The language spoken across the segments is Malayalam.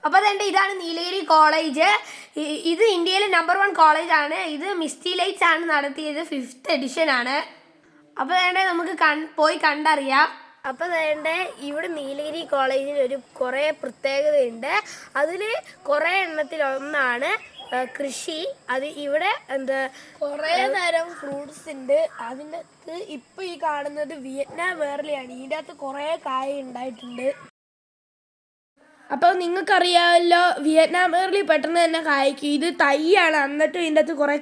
അപ്പോൾ അതുകൊണ്ട് ഇതാണ് നീലഗിരി കോളേജ്. ഇത് ഇന്ത്യയിലെ നമ്പർ 1 കോളേജാണ്. ഇത് മിസ്റ്റി ലൈറ്റ്സ് ആണ് നടത്തിയത്. 5th എഡിഷൻ ആണ്. അപ്പോൾ അതുകൊണ്ട് നമുക്ക് പോയി കണ്ടറിയാം. അപ്പോൾ അതുകൊണ്ട് ഇവിടെ നീലഗിരി കോളേജിന് കുറേ പ്രത്യേകതയുണ്ട്. അതിൽ കുറേ എണ്ണത്തിലൊന്നാണ് കൃഷി. അത് ഇവിടെ കുറേ തരം ഫ്രൂട്ട്സ് ഉണ്ട്. അതിൻ്റെ അകത്ത് ഇപ്പോൾ ഈ കാണുന്നത് വിയറ്റ്നാം വേർലിയാണ്. ഇതിൻ്റെ അകത്ത് കുറേ കായ ഉണ്ടായിട്ടുണ്ട്. അപ്പോൾ നിങ്ങൾക്കറിയാമല്ലോ, വിയറ്റ്നാം വേർലി പെട്ടെന്ന് തന്നെ കായ്ക്കും. ഇത് തൈയാണ്, എന്നിട്ടും ഇതിൻ്റെ അകത്ത് കുറേ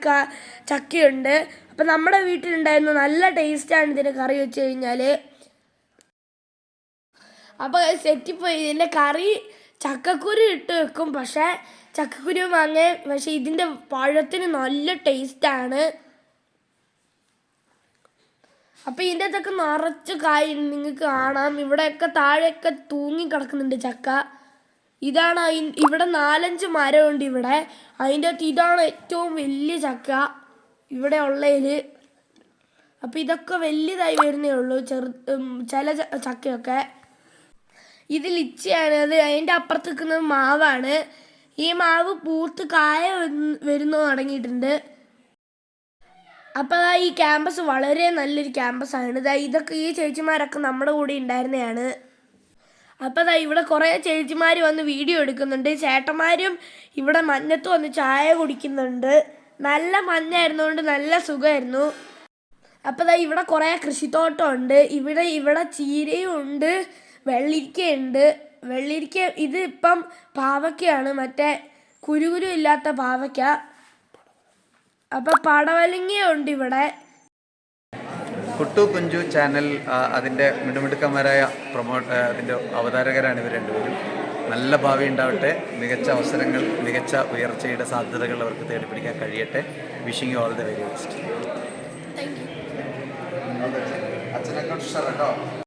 ചക്കയുണ്ട്. അപ്പോൾ നമ്മുടെ വീട്ടിലുണ്ടായിരുന്നു. നല്ല ടേസ്റ്റാണ് ഇതിന് കറി വെച്ച് കഴിഞ്ഞാൽ. അപ്പോൾ സെറ്റിപ്പോയി. ഇതിൻ്റെ കറി ചക്കക്കുരു ഇട്ട് വെക്കും, പക്ഷേ ചക്കക്കുരു പക്ഷേ ഇതിൻ്റെ പഴത്തിന് നല്ല ടേസ്റ്റാണ്. അപ്പോൾ ഇതിൻ്റെ അകത്തൊക്കെ നിറച്ച് കായ് നിങ്ങൾക്ക് കാണാം. ഇവിടെയൊക്കെ താഴെയൊക്കെ തൂങ്ങി കിടക്കുന്നുണ്ട് ചക്ക. ഇതാണ് ഇവിടെ 4-5 മരമുണ്ട് ഇവിടെ. അതിൻ്റെ അകത്ത് ഇതാണ് ഏറ്റവും വലിയ ചക്ക ഇവിടെ ഉള്ളതിൽ. അപ്പോൾ ഇതൊക്കെ വലിയതായി വരുന്നേ ഉള്ളൂ, ചില ചക്കയൊക്കെ. ഇത് ലിച്ചിയാണ്. അത് അതിൻ്റെ അപ്പുറത്ത് നിൽക്കുന്നത് മാവാണ്. ഈ മാവ് പൂത്ത് കായ വരുന്നു തുടങ്ങിയിട്ടുണ്ട്. അപ്പോൾ ഈ ക്യാമ്പസ് വളരെ നല്ലൊരു ക്യാമ്പസാണ്. ഇതൊക്കെ ഈ ചേച്ചിമാരൊക്കെ നമ്മുടെ കൂടെ ഉണ്ടായിരുന്നതാണ്. അപ്പോൾ ഇവിടെ കുറേ ചേച്ചിമാർ വന്ന് വീഡിയോ എടുക്കുന്നുണ്ട്. ചേട്ടന്മാരും ഇവിടെ മഞ്ഞത്ത് വന്ന് ചായ കുടിക്കുന്നുണ്ട്. നല്ല മഞ്ഞായിരുന്നുകൊണ്ട് നല്ല സുഖമായിരുന്നു. അപ്പോൾ ഇവിടെ കുറേ കൃഷിത്തോട്ടമുണ്ട്. ഇവിടെ ചീരയും ഉണ്ട്, വെള്ളരിക്കയുണ്ട്. വെള്ളരിക്ക ഇത് ഇപ്പം പാവയ്ക്കയാണ്, മറ്റേ കുരുകുരു ഇല്ലാത്ത പാവയ്ക്ക. അപ്പോൾ പടവലങ്ങയുണ്ട് ഇവിടെ. കുട്ടു കുഞ്ചു ചാനൽ അതിൻ്റെ മിടുമിടുക്കന്മാരായ അതിൻ്റെ അവതാരകരാണ് ഇവർ രണ്ടുപേരും. നല്ല ഭാവി ഉണ്ടാവട്ടെ, മികച്ച അവസരങ്ങൾ, മികച്ച ഉയർച്ചയുടെ സാധ്യതകൾ അവർക്ക് തേടിപ്പിടിക്കാൻ കഴിയട്ടെ. Wishing you all the very best. Thank you. അച്ഛനെ